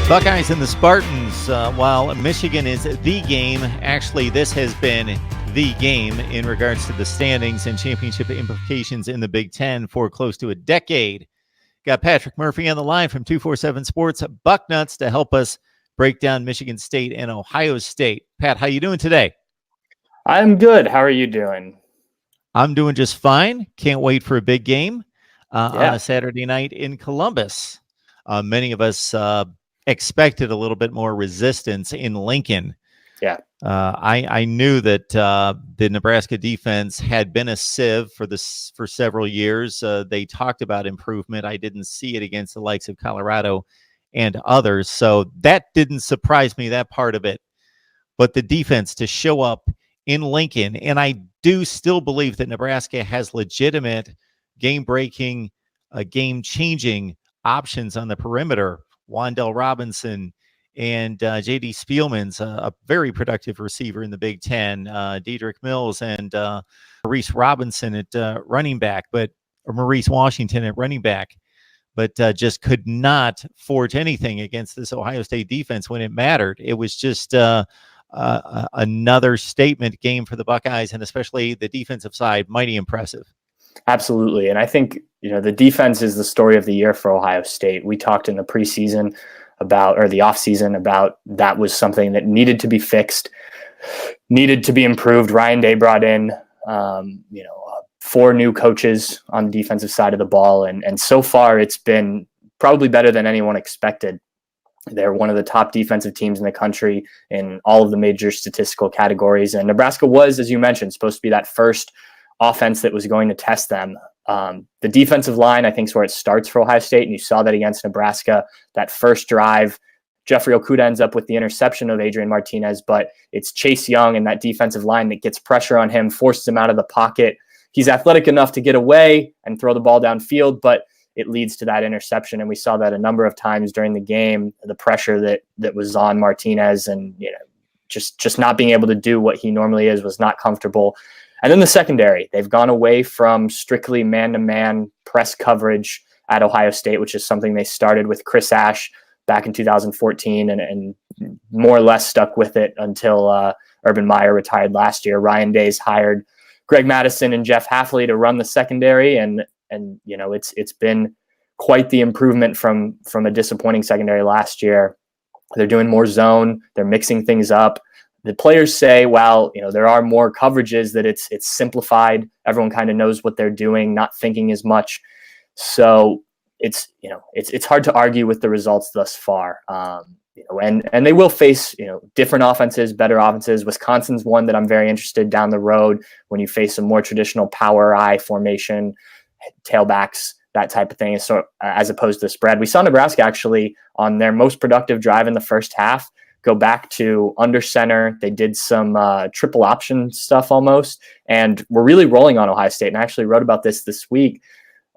Buckeyes and the Spartans, while Michigan is the game, actually this has been the game in regards to the standings and championship implications in the Big Ten for close to a decade. Got Patrick Murphy on the line from 247 Sports Bucknuts to help us break down Michigan State and Ohio State. Pat, how you doing today? I'm good. How are you doing? I'm doing just fine. Can't wait for a big game on a Saturday night in Columbus. Many of us expected a little bit more resistance in Lincoln. Yeah. I knew that the Nebraska defense had been a sieve for several years. They talked about improvement. I didn't see it against the likes of Colorado and others. So that didn't surprise me, that part of it. But the defense to show up in Lincoln, and I do still believe that Nebraska has legitimate game-breaking, game-changing options on the perimeter. Wan'Dale Robinson and J.D. Spielman's a very productive receiver in the Big Ten. Dedrick Mills and Maurice Robinson at running back, or Maurice Washington at running back, but just could not forge anything against this Ohio State defense when it mattered. It was just another statement game for the Buckeyes, and especially the defensive side, mighty impressive. Absolutely. And I think, the defense is the story of the year for Ohio State. We talked in the preseason or the offseason about that was something that needed to be fixed, needed to be improved. Ryan Day brought in, 4 new coaches on the defensive side of the ball. And so far it's been probably better than anyone expected. They're one of the top defensive teams in the country in all of the major statistical categories. And Nebraska was, as you mentioned, supposed to be that first offense that was going to test them. The defensive line, I think, is where it starts for Ohio State. And you saw that against Nebraska, that first drive. Jeffrey Okudah ends up with the interception of Adrian Martinez, but it's Chase Young and that defensive line that gets pressure on him, forces him out of the pocket. He's athletic enough to get away and throw the ball downfield, but it leads to that interception. And we saw that a number of times during the game, the pressure that was on Martinez and, just not being able to do what he normally is was not comfortable. And then the secondary, they've gone away from strictly man-to-man press coverage at Ohio State, which is something they started with Chris Ash back in 2014 and more or less stuck with it until Urban Meyer retired last year. Ryan Day's hired Greg Madison and Jeff Hafley to run the secondary, and it's been quite the improvement from a disappointing secondary last year. They're doing more zone. They're mixing things up. The players say, there are more coverages, that it's simplified. Everyone kind of knows what they're doing, not thinking as much. So it's hard to argue with the results thus far. And they will face, different offenses, better offenses. Wisconsin's one that I'm very interested down the road when you face a more traditional power I formation, tailbacks, that type of thing. So as opposed to the spread, we saw Nebraska actually on their most productive drive in the first half go back to under center. They did some triple option stuff almost, and we're really rolling on Ohio State. And I actually wrote about this week.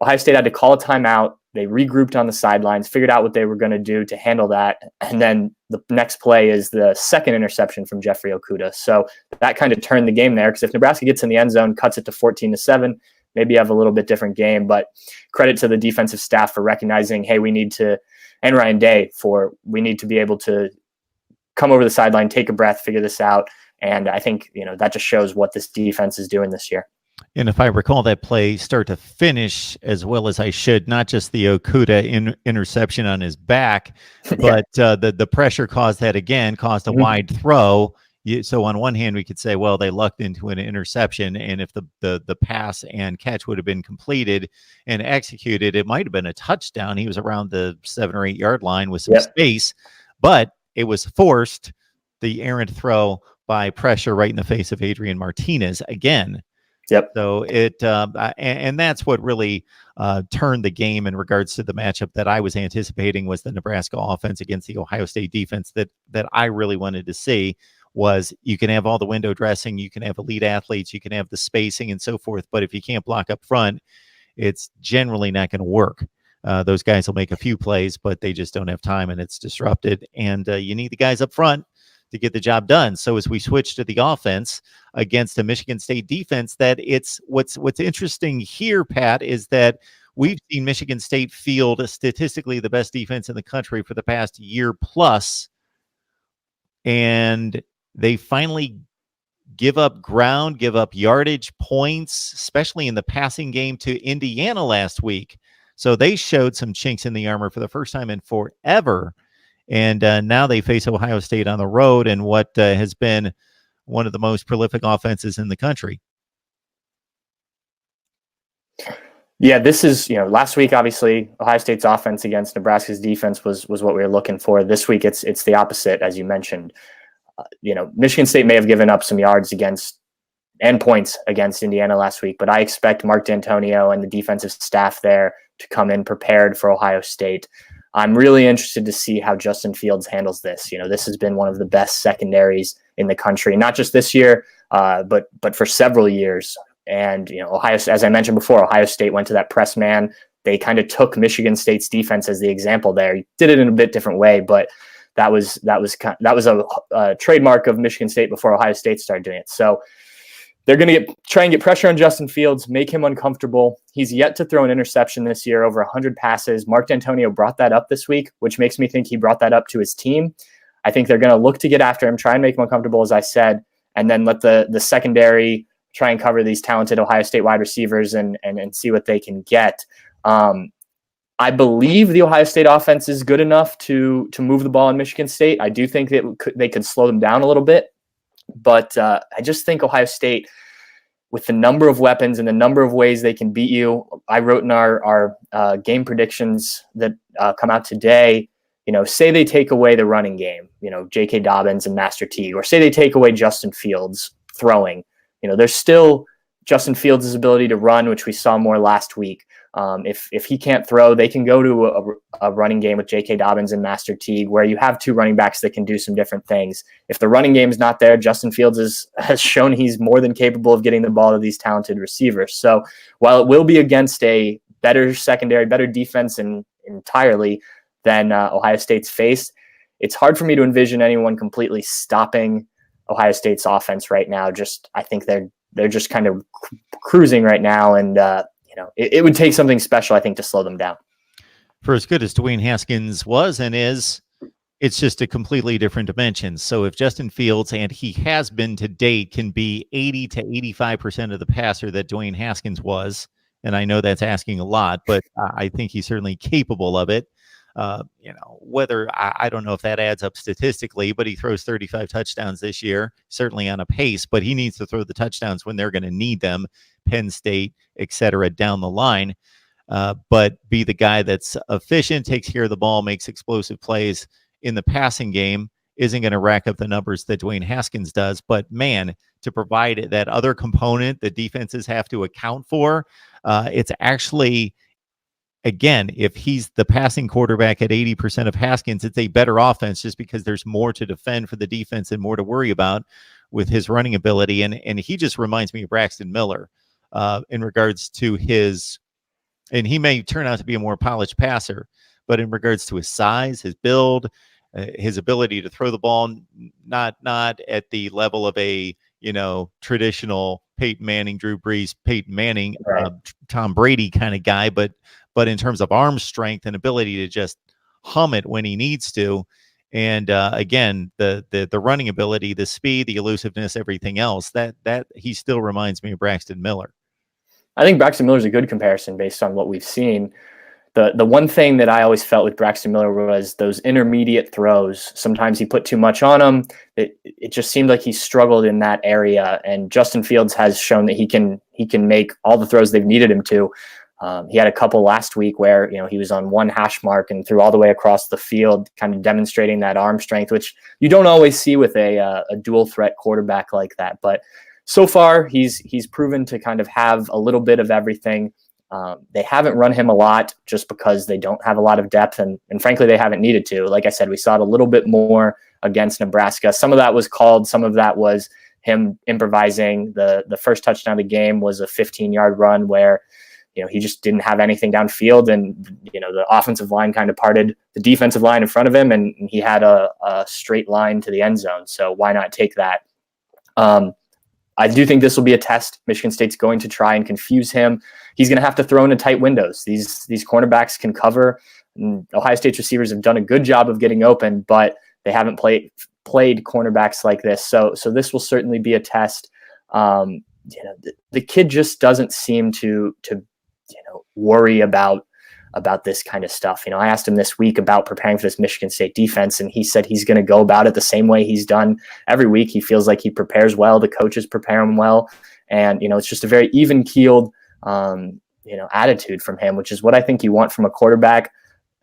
Ohio State had to call a timeout. They regrouped on the sidelines, figured out what they were going to do to handle that. And then the next play is the second interception from Jeffrey Okudah. So that kind of turned the game there, because if Nebraska gets in the end zone, cuts it to 14-7, maybe have a little bit different game. But credit to the defensive staff for recognizing, hey, and Ryan Day we need to be able to come over the sideline, take a breath, figure this out. And I think, that just shows what this defense is doing this year. And if I recall that play start to finish as well as I should, not just the Okudah interception on his back, but the pressure caused a wide throw. So on one hand, we could say, well, they lucked into an interception, and if the pass and catch would have been completed and executed, it might have been a touchdown. He was around the 7 or 8 yard line with some space, but it was forced, the errant throw, by pressure right in the face of Adrian Martinez again. Yep. So and that's what really turned the game in regards to the matchup that I was anticipating, was the Nebraska offense against the Ohio State defense that I really wanted to see. Was you can have all the window dressing, you can have elite athletes, you can have the spacing and so forth, but if you can't block up front, it's generally not going to work. Those guys will make a few plays, but they just don't have time, and it's disrupted. And you need the guys up front to get the job done. So as we switch to the offense against a Michigan State defense, that it's what's interesting here, Pat, is that we've seen Michigan State field statistically the best defense in the country for the past year plus, and they finally give up ground, give up yardage, points, especially in the passing game to Indiana last week. So they showed some chinks in the armor for the first time in forever. And now they face Ohio State on the road and what has been one of the most prolific offenses in the country. Yeah, this is, last week, obviously, Ohio State's offense against Nebraska's defense was what we were looking for. This week, it's the opposite, as you mentioned. Michigan State may have given up some yards and points against Indiana last week, but I expect Mark D'Antonio and the defensive staff there to come in prepared for Ohio State. I'm really interested to see how Justin Fields handles this. This has been one of the best secondaries in the country, not just this year, but for several years. And, Ohio, as I mentioned before, Ohio State went to that press man. They kind of took Michigan State's defense as the example there. He did it in a bit different way, but that was a trademark of Michigan State before Ohio State started doing it. So they're going to try and get pressure on Justin Fields, make him uncomfortable. He's yet to throw an interception this year, over 100 passes. Mark D'Antonio brought that up this week, which makes me think he brought that up to his team. I think they're going to look to get after him, try and make him uncomfortable, as I said, and then let the secondary try and cover these talented Ohio State wide receivers and see what they can get. I believe the Ohio State offense is good enough to move the ball in Michigan State. I do think that they could slow them down a little bit, but I just think Ohio State, with the number of weapons and the number of ways they can beat you, I wrote in our game predictions that come out today, say they take away the running game, J.K. Dobbins and Master Teague, or say they take away Justin Fields throwing. There's still Justin Fields' ability to run, which we saw more last week. If he can't throw, they can go to a running game with J.K. Dobbins and Master Teague, where you have two running backs that can do some different things. If the running game is not there, Justin Fields has shown he's more than capable of getting the ball to these talented receivers. So while it will be against a better secondary, better defense entirely than Ohio State's faced, it's hard for me to envision anyone completely stopping Ohio State's offense right now. I think they're just kind of cruising right now, and it would take something special, I think, to slow them down. For as good as Dwayne Haskins was and is, it's just a completely different dimension. So if Justin Fields, and he has been to date, can be 80 to 85% of the passer that Dwayne Haskins was, and I know that's asking a lot, but I think he's certainly capable of it. Whether I don't know if that adds up statistically, but he throws 35 touchdowns this year, certainly on a pace, but he needs to throw the touchdowns when they're going to need them, Penn State, etc., down the line. But be the guy that's efficient, takes care of the ball, makes explosive plays in the passing game, isn't going to rack up the numbers that Dwayne Haskins does. But man, to provide that other component that defenses have to account for, it's actually, again, if he's the passing quarterback at 80% of Haskins, it's a better offense just because there's more to defend for the defense and more to worry about with his running ability. And he just reminds me of Braxton Miller in regards to his, and he may turn out to be a more polished passer, but in regards to his size, his build, his ability to throw the ball, not at the level of a, traditional Peyton Manning, Drew Brees, Peyton Manning, right. Tom Brady kind of guy, but in terms of arm strength and ability to just hum it when he needs to. And again, the running ability, the speed, the elusiveness, everything else, that he still reminds me of Braxton Miller. I think Braxton Miller is a good comparison based on what we've seen. The one thing that I always felt with Braxton Miller was those intermediate throws. Sometimes he put too much on them. It just seemed like he struggled in that area. And Justin Fields has shown that he can make all the throws they've needed him to. He had a couple last week where, he was on one hash mark and threw all the way across the field, kind of demonstrating that arm strength, which you don't always see with a dual threat quarterback like that. But so far, he's proven to kind of have a little bit of everything. They haven't run him a lot just because they don't have a lot of depth, and frankly, they haven't needed to. Like I said, we saw it a little bit more against Nebraska. Some of that was called, some of that was him improvising. The first touchdown of the game was a 15-yard run where he just didn't have anything downfield, and the offensive line kind of parted the defensive line in front of him, and he had a straight line to the end zone. So why not take that? I do think this will be a test. Michigan State's going to try and confuse him. He's going to have to throw into tight windows. These cornerbacks can cover. Ohio State's receivers have done a good job of getting open, but they haven't played cornerbacks like this. So this will certainly be a test. The kid just doesn't seem to worry about this kind of stuff. I asked him this week about preparing for this Michigan State defense, and he said he's going to go about it the same way he's done every week. He feels like he prepares well. The coaches prepare him well. And, it's just a very even-keeled, attitude from him, which is what I think you want from a quarterback.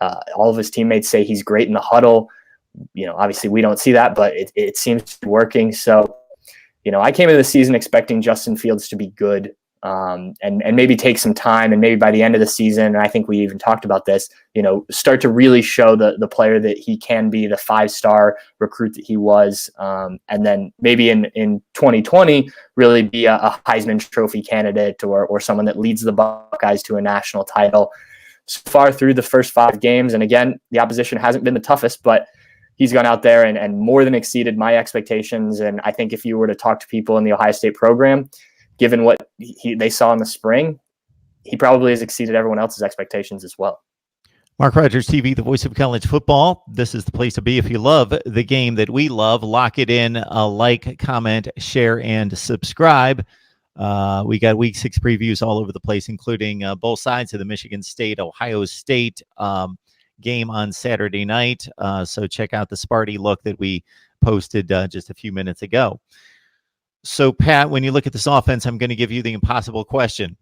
All of his teammates say he's great in the huddle. Obviously we don't see that, but it seems to be working. So, I came into the season expecting Justin Fields to be good, and maybe take some time, and maybe by the end of the season, and I think we even talked about this, start to really show the player that he can be, the 5-star recruit that he was, and then maybe in 2020 really be a Heisman Trophy candidate or someone that leads the Buckeyes to a national title. So far through the first 5 games, and again, the opposition hasn't been the toughest, but he's gone out there and more than exceeded my expectations. And I think if you were to talk to people in the Ohio State program, given what they saw in the spring, he probably has exceeded everyone else's expectations as well. Mark Rogers TV, the voice of college football. This is the place to be if you love the game that we love. Lock it in, like, comment, share, and subscribe. We got week 6 previews all over the place, including both sides of the Michigan State, Ohio State game on Saturday night. So check out the Sparty look that we posted just a few minutes ago. So, Pat, when you look at this offense, I'm going to give you the impossible question,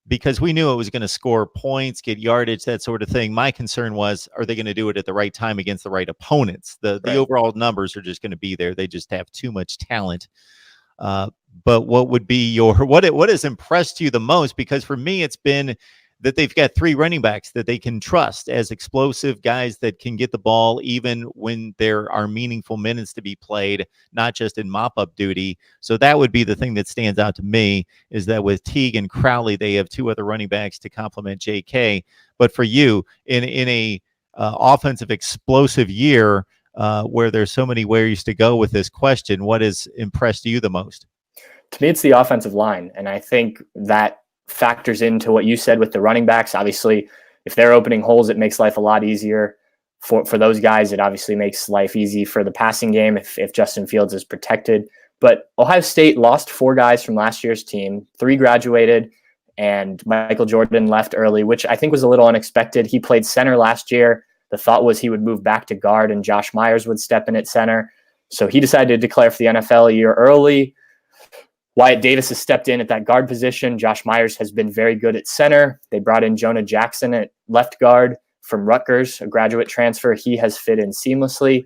because we knew it was going to score points, get yardage, that sort of thing. My concern was, are they going to do it at the right time against the right opponents? The overall numbers are just going to be there. They just have too much talent. But what would be what has impressed you the most? Because for me, it's been that they've got 3 running backs that they can trust as explosive guys that can get the ball even when there are meaningful minutes to be played, not just in mop-up duty. So that would be the thing that stands out to me, is that with Teague and Crowley, they have 2 other running backs to complement JK. But for you, in a offensive explosive year where there's so many ways to go with this question, what has impressed you the most? To me, it's the offensive line. And I think that factors into what you said with the running backs. Obviously, if they're opening holes, it makes life a lot easier for those guys. It obviously makes life easy for the passing game if Justin Fields is protected. But Ohio State lost 4 guys from last year's team. 3 graduated, and Michael Jordan left early, which I think was a little unexpected. He played center last year. The thought was he would move back to guard and Josh Myers would step in at center. So he decided to declare for the NFL a year early. Wyatt Davis has stepped in at that guard position. Josh Myers has been very good at center. They brought in Jonah Jackson at left guard from Rutgers, a graduate transfer. He has fit in seamlessly.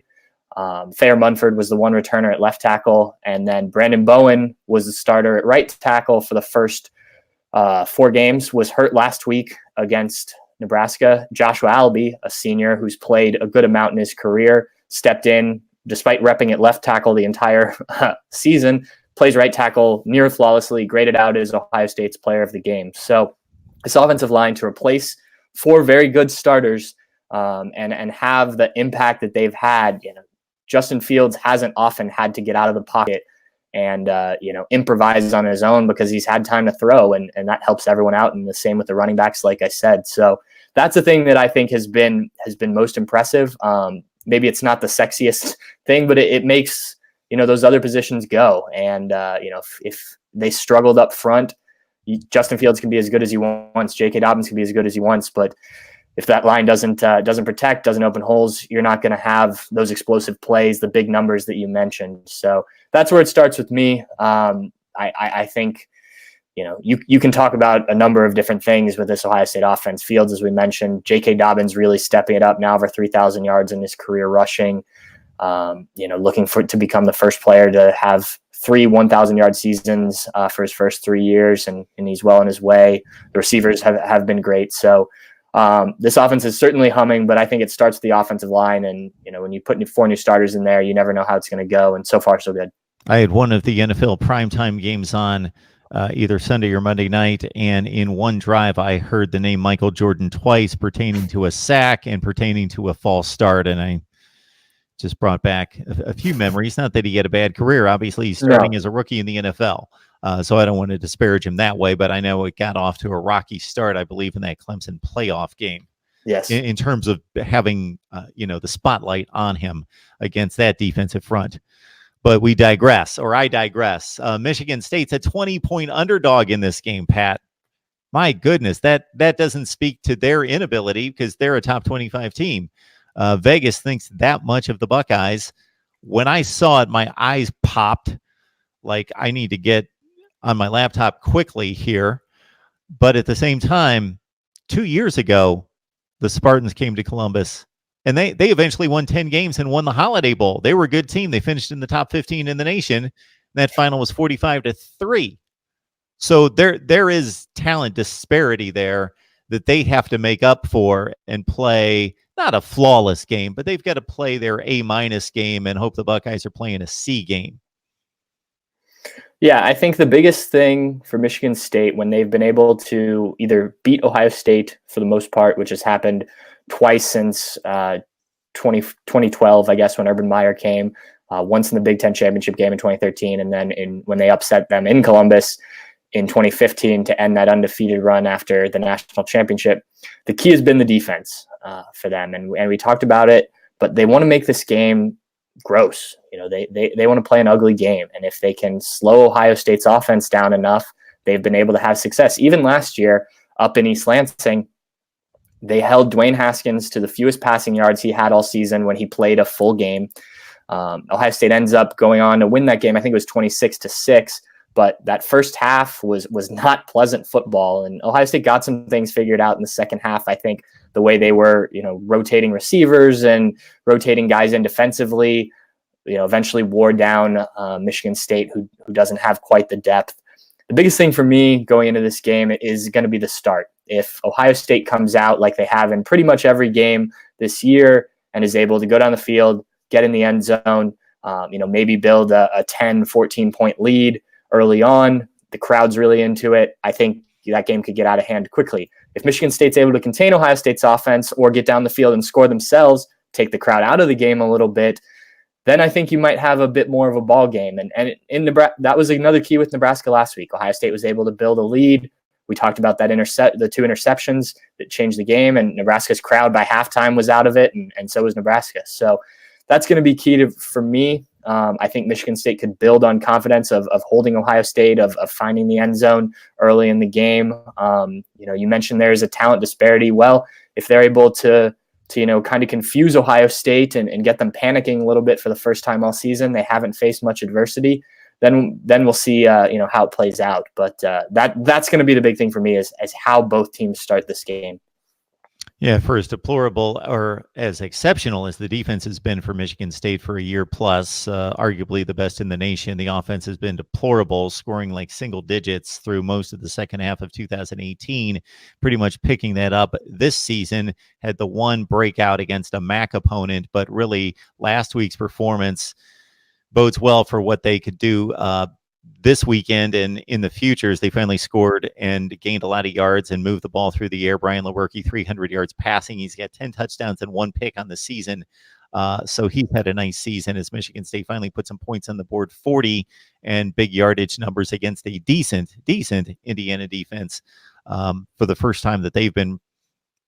Thayer Munford was the one returner at left tackle. And then Brandon Bowen was the starter at right tackle for the first 4 games, was hurt last week against Nebraska. Joshua Albee, a senior who's played a good amount in his career, stepped in despite repping at left tackle the entire season. Plays right tackle near flawlessly, graded out as Ohio State's player of the game. So this offensive line, to replace 4 very good starters and have the impact that they've had, Justin Fields hasn't often had to get out of the pocket and improvise on his own because he's had time to throw, and that helps everyone out. And the same with the running backs, like I said. So that's the thing that I think has been most impressive. Maybe it's not the sexiest thing, but it makes those other positions go. And, if they struggled up front, Justin Fields can be as good as he wants. J.K. Dobbins can be as good as he wants. But if that line doesn't protect, doesn't open holes, you're not going to have those explosive plays, the big numbers that you mentioned. So that's where it starts with me. I think, you can talk about a number of different things with this Ohio State offense. Fields, as we mentioned, J.K. Dobbins really stepping it up now, over 3,000 yards in his career rushing. Looking to become the first player to have 3 1,000-yard seasons for his first 3 years, and he's well on his way. The receivers have been great. So this offense is certainly humming, but I think it starts with the offensive line. And, when you put 4 new starters in there, you never know how it's going to go. And so far, so good. I had one of the NFL primetime games on either Sunday or Monday night, and in one drive, I heard the name Michael Jordan twice, pertaining to a sack and pertaining to a false start, and I just brought back a few memories. Not that he had a bad career. Obviously, he's starting as a rookie in the NFL. So I don't want to disparage him that way, but I know it got off to a rocky start, I believe, in that Clemson playoff game. Yes. In terms of having, the spotlight on him against that defensive front. But we digress, or I digress. Michigan State's a 20-point underdog in this game, Pat. My goodness, that doesn't speak to their inability because they're a top 25 team. Vegas thinks that much of the Buckeyes. When I saw it, my eyes popped like I need to get on my laptop quickly here. But at the same time, 2 years ago, the Spartans came to Columbus, and they eventually won 10 games and won the Holiday Bowl. They were a good team. They finished in the top 15 in the nation. That final was 45-3. So there is talent disparity there that they have to make up for and play not a flawless game, but they've got to play their A- game and hope the Buckeyes are playing a C game. Yeah, I think the biggest thing for Michigan State when they've been able to either beat Ohio State for the most part, which has happened twice since 2012, I guess, when Urban Meyer came, once in the Big Ten championship game in 2013, and then when they upset them in Columbus in 2015 to end that undefeated run after the national championship. The key has been the defense for them, and we talked about it, but they want to make this game gross. They want to play an ugly game, and if they can slow Ohio State's offense down enough, they've been able to have success. Even last year up in East Lansing, they held Dwayne Haskins to the fewest passing yards he had all season when he played a full game. Ohio State ends up going on to win that game. I think it was 26-6, but that first half was not pleasant football, and Ohio State got some things figured out in the second half. I think the way they were, rotating receivers and rotating guys in defensively, eventually wore down Michigan State, who doesn't have quite the depth. The biggest thing for me going into this game is going to be the start. If Ohio State comes out like they have in pretty much every game this year and is able to go down the field, get in the end zone, maybe build a 10, 14-point lead early on, the crowd's really into it, I think that game could get out of hand quickly. If Michigan State's able to contain Ohio State's offense or get down the field and score themselves, take the crowd out of the game a little bit, then I think you might have a bit more of a ball game. And in Nebraska, that was another key with Nebraska last week. Ohio State was able to build a lead. We talked about that the two interceptions that changed the game, and Nebraska's crowd by halftime was out of it, and so was Nebraska. So that's going to be key for me. I think Michigan State could build on confidence of holding Ohio State, of finding the end zone early in the game. You mentioned there's a talent disparity. Well, if they're able to kind of confuse Ohio State and get them panicking a little bit for the first time all season, they haven't faced much adversity, then we'll see how it plays out. But that's going to be the big thing for me is how both teams start this game. Yeah, for as deplorable or as exceptional as the defense has been for Michigan State for a year plus, arguably the best in the nation, the offense has been deplorable, scoring like single digits through most of the second half of 2018, pretty much picking that up this season. Had the one breakout against a MAC opponent, but really last week's performance bodes well for what they could do this weekend and in the future as they finally scored and gained a lot of yards and moved the ball through the air. Brian Lewerke, 300 yards passing. He's got 10 touchdowns and 1 pick on the season. So he's had a nice season as Michigan State finally put some points on the board, 40 and big yardage numbers against a decent Indiana defense for the first time that they've been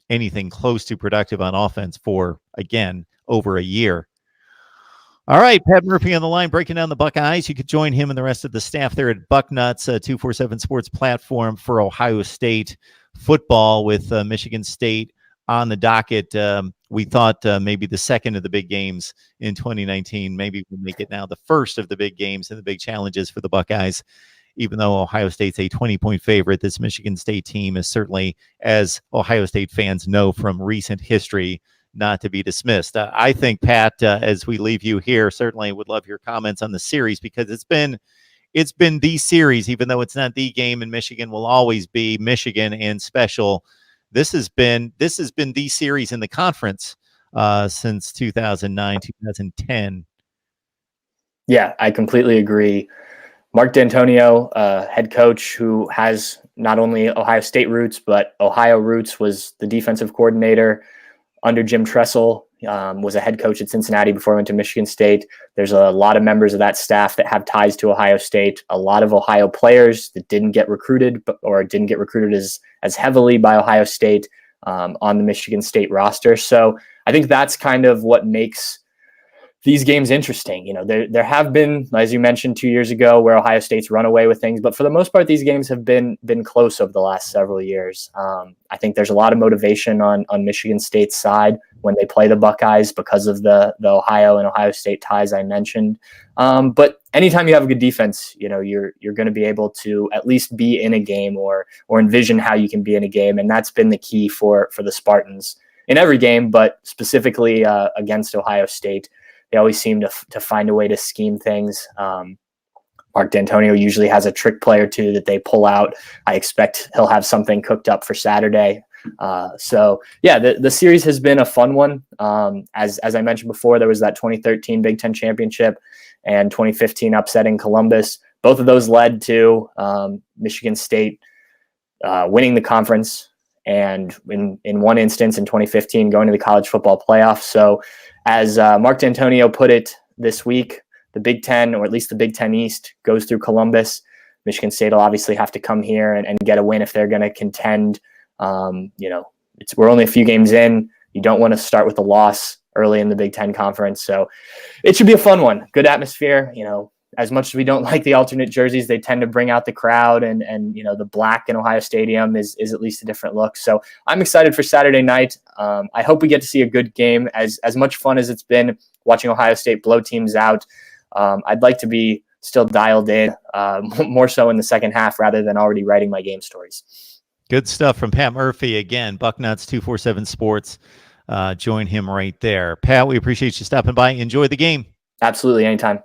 anything close to productive on offense for, again, over a year. All right, Pat Murphy on the line, breaking down the Buckeyes. You could join him and the rest of the staff there at Bucknuts, 247 Sports platform for Ohio State football with Michigan State on the docket. We thought maybe the second of the big games in 2019. Maybe we'll make it now the first of the big games and the big challenges for the Buckeyes. Even though Ohio State's a 20-point favorite, this Michigan State team is certainly, as Ohio State fans know from recent history, not to be dismissed. I think, Pat, as we leave you here, certainly would love your comments on the series because it's been the series, even though it's not the game, and Michigan will always be Michigan and special. This has been the series in the conference since 2009, 2010. Yeah, I completely agree. Mark D'Antonio, head coach who has not only Ohio State roots, but Ohio roots, was the defensive coordinator under Jim Tressel. was a head coach at Cincinnati before he went to Michigan State. There's a lot of members of that staff that have ties to Ohio State. A lot of Ohio players that didn't get recruited or didn't get recruited as heavily by Ohio State on the Michigan State roster. So I think that's kind of what makes these games interesting. You know, there have been, as you mentioned 2 years ago, where Ohio State's run away with things, but for the most part, these games have been close over the last several years. I think there's a lot of motivation on Michigan State's side when they play the Buckeyes because of the Ohio and Ohio State ties I mentioned. But anytime you have a good defense, you know, you're going to be able to at least be in a game or envision how you can be in a game, and that's been the key for the Spartans in every game, but specifically against Ohio State. They always seem to find a way to scheme things. Mark D'Antonio usually has a trick play or two that they pull out. I expect he'll have something cooked up for Saturday. So yeah, the series has been a fun one. As I mentioned before, there was that 2013 Big Ten championship and 2015 upset in Columbus. Both of those led to Michigan State winning the conference, and in one instance in 2015 going to the college football playoff. So as Mark D'Antonio put it this week, the Big Ten, or at least the Big Ten East, goes through Columbus. Michigan State will obviously have to come here and get a win if they're going to contend. You know, we're only a few games in. You don't want to start with a loss early in the Big Ten Conference. So it should be a fun one. Good atmosphere. You know, as much as we don't like the alternate jerseys, they tend to bring out the crowd, and you know, the black in Ohio Stadium is at least a different look. So I'm excited for Saturday night. I hope we get to see a good game. As much fun as it's been watching Ohio State blow teams out, I'd like to be still dialed in, more so in the second half rather than already writing my game stories. Good stuff from Pat Murphy. Again, Bucknuts 247 Sports. Join him right there. Pat, we appreciate you stopping by. Enjoy the game. Absolutely. Anytime.